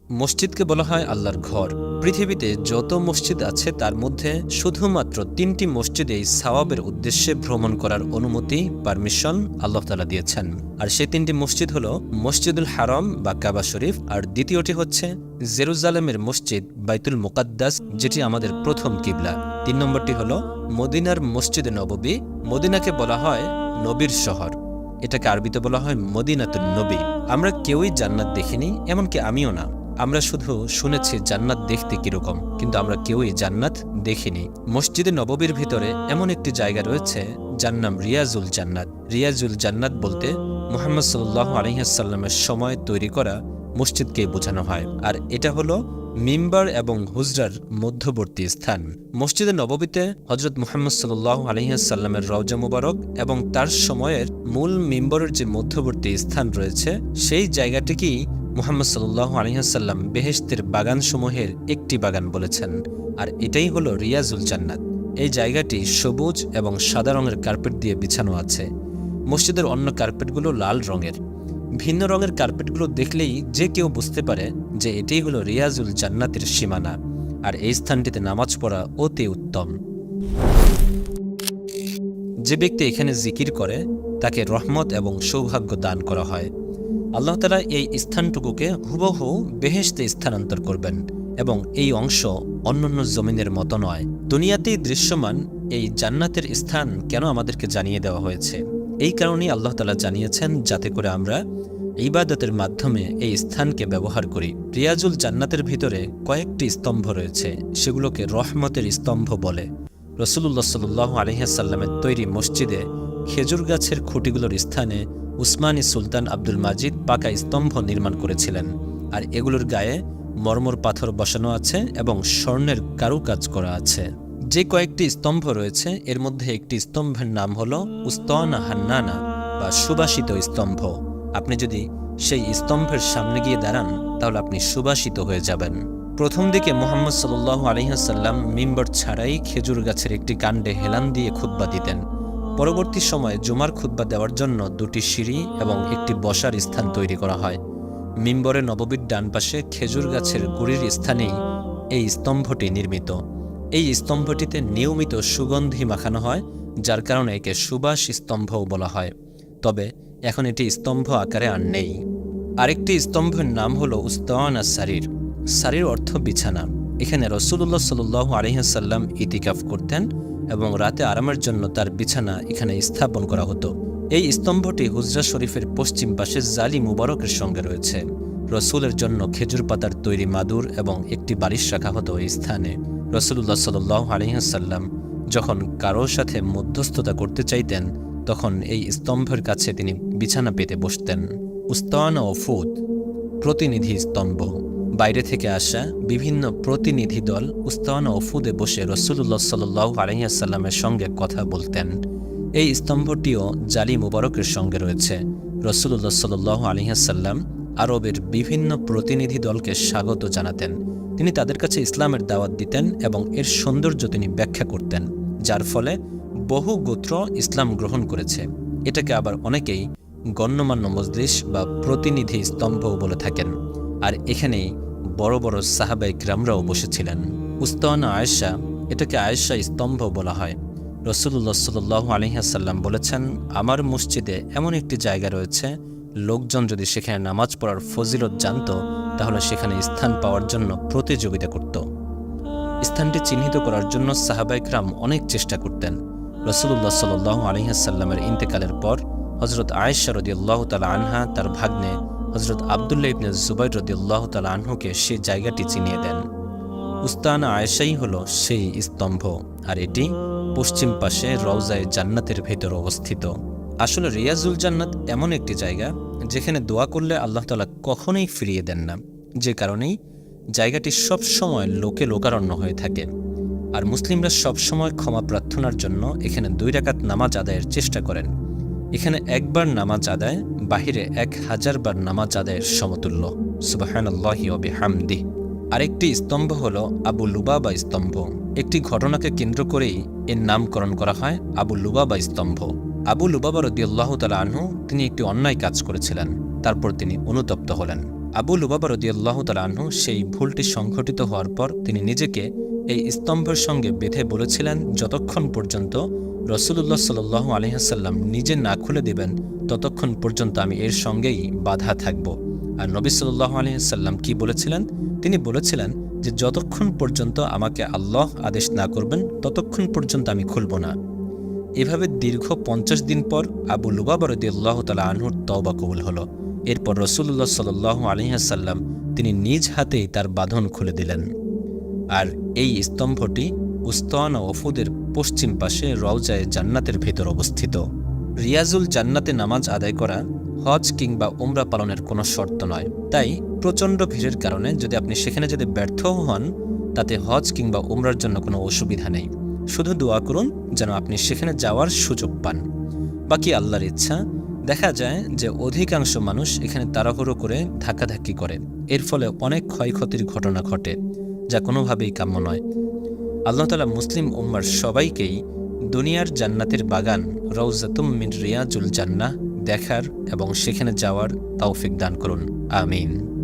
মসজিদকে বলা হয় আল্লাহর ঘর। পৃথিবীতে যত মসজিদ আছে তার মধ্যে শুধুমাত্র ৩টি মসজিদেই সওয়াবের উদ্দেশ্যে ভ্রমণ করার অনুমতি পারমিশন আল্লাহ তাআলা দিয়েছেন। আর সেই ৩টি মসজিদ হল মসজিদুল হারাম বা কাবা শরীফ, আর দ্বিতীয়টি হচ্ছে জেরুজালেমের মসজিদ বাইতুল মুকাদ্দাস, যেটি আমাদের প্রথম কিবলা। ৩ নম্বরটি হল মদিনার মসজিদে নববী। মদিনাকে বলা হয় নবীর শহর, এটাকে আরবিতে বলা হয় মদিনাতুন নবী। আমরা কেউই জান্নাত দেখিনি, এমনকি আমিও না। আমরা শুধু শুনেছি জান্নাত দেখতে কিরকম, কিন্তু আমরা কেউই জান্নাত দেখিনি। মসজিদে নববীর ভিতরে এমন একটি জায়গা রয়েছে যার নাম রিয়াজুল জান্নাত। রিয়াজুল জান্নাত বলতে মুহাম্মদ সাল্লাল্লাহু আলাইহি ওয়াসাল্লামের সময় তৈরি করা মসজিদকে বোঝানো হয়। আর এটা হলো মিম্বার এবং হুজরার মধ্যবর্তী স্থান। মসজিদে নববীতে হযরত মুহাম্মদ সাল্লাল্লাহু আলাইহি ওয়াসাল্লামের রওজা মুবারক এবং তার সময়ের মূল মিম্বরের যে মধ্যবর্তী স্থান রয়েছে, সেই জায়গাটিকেই মুহাম্মদ সাল্লাল্লাহু আলাইহি ওয়াসাল্লাম বেহেশতের বাগানসমূহের একটি বাগান বলেছেন। আর এটাই হলো রিয়াজুল জান্নাত। এই জায়গাটি সবুজ এবং সাদা রঙের কার্পেট দিয়ে বিছানো আছে। মসজিদের অন্য কার্পেটগুলো লাল রঙের। ভিন্ন রঙের কার্পেটগুলো দেখলেই যে কেউ বুঝতে পারে যে এটাই হলো রিয়াজুল জান্নাতের সীমানা। আর এই স্থানটিতে নামাজ পড়া অতি উত্তম। যে ব্যক্তি এখানে জিকির করে তাকে রহমত এবং সৌভাগ্য দান করা হয়। আল্লাহ তাআলা এই স্থানটুকুকে হুবহু বেহেশতে স্থানান্তর করবেন, এবং এই অংশ অন্যান্য জমিনের মতো নয়। দুনিয়াতেই দৃশ্যমান এই জান্নাতের স্থান কেন আমাদেরকে জানিয়ে দেওয়া হয়েছে? এই কারণেই আল্লাহ তাআলা জানিয়েছেন, যাতে করে আমরা ইবাদতের মাধ্যমে এই স্থানকে ব্যবহার করি। রিয়াজুল জান্নাতের ভিতরে কয়েকটি স্তম্ভ রয়েছে, সেগুলোকে রহমতের স্তম্ভ বলে। রাসূলুল্লাহ সাল্লাল্লাহু আলাইহি ওয়াসাল্লামের তৈরি মসজিদে খেজুর গাছের খুঁটিগুলোর স্থানে উসমানী সুলতান আব্দুল মাজিদ পাকা স্তম্ভ নির্মাণ করেছিলেন। আর এগুলোর গায়ে মরমর পাথর বসানো আছে এবং স্বর্ণের কারুকাজ করা আছে। যে কয়েকটি স্তম্ভ রয়েছে এর মধ্যে একটি স্তম্ভের নাম হলো উস্তানা হান্নানা বা সুবাসিত স্তম্ভ। আপনি যদি সেই স্তম্ভের সামনে গিয়ে দাঁড়ান তাহলে আপনি সুবাসিত হয়ে যাবেন। প্রথম দিকে মুহাম্মদ সাল্লাল্লাহু আলাইহি ওয়াসাল্লাম মিম্বর ছাড়াই খেজুর গাছের একটি কাণ্ডে হেলান দিয়ে খুতবা দিতেন। পরবর্তী সময়ে জুমার খুতবা দেওয়ার জন্য 2টি সিঁড়ি এবং একটি বসার স্থান তৈরি করা হয়। মিম্বরে নববীর ডান পাশে খেজুর গাছের গুড়ির স্থানেই এই স্তম্ভটি নির্মিত। এই স্তম্ভটিতে নিয়মিত সুগন্ধি মাখানো হয়, যার কারণে একে সুবাস স্তম্ভও বলা হয়। তবে এখন এটি স্তম্ভ আকারে আর নেই। আরেকটি স্তম্ভের নাম হলো উস্তানা সারির। সারির অর্থ বিছানা। এখানে রাসূলুল্লাহ সাল্লাল্লাহু আলাইহি ওয়াসাল্লাম ইতিকাফ করতেন এবং রাতে আরামের জন্য তার বিছানা এখানে স্থাপন করা হতো। এই স্তম্ভটি হুজরা শরীফের পশ্চিম পাশে জালি মুবারকের সঙ্গে রয়েছে। রসুলের জন্য খেজুর পাতার তৈরি মাদুর এবং একটি বালিশ রাখা হতো এই স্থানে। রাসূলুল্লাহ সাল্লাল্লাহু আলাইহি ওয়াসাল্লাম যখন কারোর সাথে মধ্যস্থতা করতে চাইতেন তখন এই স্তম্ভের কাছে তিনি বিছানা পেতে বসতেন। উস্তানা ও ফুদ, প্রতিনিধি স্তম্ভ। বাইরে থেকে আসা বিভিন্ন প্রতিনিধি দল উস্তানা ও ফুদে বসে রাসূলুল্লাহ সাল্লাল্লাহু আলাইহি ওয়াসাল্লামের সঙ্গে কথা বলতেন। এই স্তম্ভটিও জালি মুবারকের সঙ্গে রয়েছে। রাসূলুল্লাহ সাল্লাল্লাহু আলাইহি ওয়াসাল্লাম আরবের বিভিন্ন প্রতিনিধি দলকে স্বাগত জানাতেন। তিনি তাদের কাছে ইসলামের দাওয়াত দিতেন এবং এর সৌন্দর্য তিনি ব্যাখ্যা করতেন, যার ফলে বহু গোত্র ইসলাম গ্রহণ করেছে। এটাকে আবার অনেকেই গণ্যমান্য মজলিস বা প্রতিনিধি স্তম্ভও বলে থাকেন। আর এখানেই বড় বড় সাহাবায়ে কিরামরাও বসেছিলেন। উস্তানা আয়েশা, এটাকে আয়েশা স্তম্ভ বলা হয়। রাসূলুল্লাহ সাল্লাল্লাহু আলাইহি ওয়াসাল্লাম বলেছেন, আমার মসজিদে এমন একটি জায়গা রয়েছে, লোকজন যদি সেখানে নামাজ পড়ার ফজিলত জানত তাহলে সেখানে স্থান পাওয়ার জন্য প্রতিযোগিতা করত। স্থানটি চিহ্নিত করার জন্য সাহাবায়ে কিরাম অনেক চেষ্টা করতেন। রাসূলুল্লাহ সাল্লাল্লাহু আলাইহি ওয়াসাল্লামের ইন্তেকালের পর হযরত আয়েশা রাদিয়াল্লাহু তাআলা আনহা তার ভাগ্নে হযরত আব্দুল্লাহ ইবনে জুবাইর রাদিয়াল্লাহু তাআলা আনহুকে সেই জায়গাটি চিনিয়ে দেন। উস্তানা আয়েশাই হলো সেই স্তম্ভ, আর এটি পশ্চিম পাশে রওজায়ে জান্নাতের ভেতর অবস্থিত। আসলে রিয়াজুল জান্নাত এমন একটি জায়গা যেখানে দোয়া করলে আল্লাহ তাআলা কখনোই ফিরিয়ে দেন না, যে কারণেই জায়গাটি সবসময় লোকে লোকারণ্য হয়ে থাকে। আর মুসলিমরা সবসময় ক্ষমা প্রার্থনার জন্য এখানে 2 রাকাত নামাজ আদায়ের চেষ্টা করেন। এখানে একবার নামাজ আদায় বাহিরে 1000 বার নামাজ আদায়ের সমতুল্য। সুবহানাল্লাহি ওয়া বিহামদিহি। আরেকটি স্তম্ভ হলো আবু লুবাবা স্তম্ভ। একটি ঘটনাকে কেন্দ্র করেই এর নামকরণ করা হয় আবু লুবাবা স্তম্ভ। আবু লুবাবা রাদিয়াল্লাহু তাআলা আনহু তিনি একটি অন্যায় কাজ করেছিলেন, তারপর তিনি অনুতপ্ত হলেন। আবু লুবাবা রাদিয়াল্লাহু তাআলা আনহু সেই ভুলটি সংঘটিত হওয়ার পর তিনি নিজেকে এই স্তম্ভের সঙ্গে বেঁধে বলেছিলেন, যতক্ষণ পর্যন্ত রাসূলুল্লাহ সাল্লাল্লাহু আলাইহি ওয়াসাল্লাম নিজে না খুলে দিবেন ততক্ষণ পর্যন্ত আমি এর সঙ্গেই বাধা থাকব। আর নবী সাল্লাল্লাহু আলাইহি ওয়াসাল্লাম কি বলেছিলেন? তিনি বলেছিলেন যে যতক্ষণ পর্যন্ত আমাকে আল্লাহ আদেশ না করবেন ততক্ষণ পর্যন্ত আমি খুলব না। এভাবে দীর্ঘ 50 দিন পর আবু লুবাবা রাদিয়াল্লাহু তাআলা আনহুর তওবা কবুল হলো। এরপর রাসূলুল্লাহ সাল্লাল্লাহু আলাইহি ওয়াসাল্লাম তিনি নিজ হাতেই তার বাঁধন খুলে দিলেন। আর এই স্তম্ভটি উস্তানা ওফুদের পশ্চিম পাশে রওজায়ে জান্নাতের ভেতর অবস্থিত। রিয়াজুল জান্নাতে নামাজ আদায় করা হজ কিংবা উমরা পালনের কোনো শর্ত নয়। তাই প্রচণ্ড ভিড়ের কারণে যদি আপনি সেখানে যেতে ব্যর্থ হন, তাতে হজ কিংবা উমরার জন্য কোনো অসুবিধা নেই। শুধু দোয়া করুন যেন আপনি সেখানে যাওয়ার সুযোগ পান। বাকি আল্লাহর ইচ্ছা। দেখা যায় যে অধিকাংশ মানুষ এখানে তাড়াহুড়ো করে ধাক্কাধাক্কি করে, এর ফলে অনেক ক্ষয়ক্ষতির ঘটনা ঘটে, যা কোনোভাবেই কাম্য নয়। আল্লাহ তাআলা মুসলিম উম্মার সবাইকেই দুনিয়ার জান্নাতের বাগান রওজাতুম মিন রিয়াজুল জান্নাহ দেখার এবং সেখানে যাওয়ার তৌফিক দান করুন। আমিন।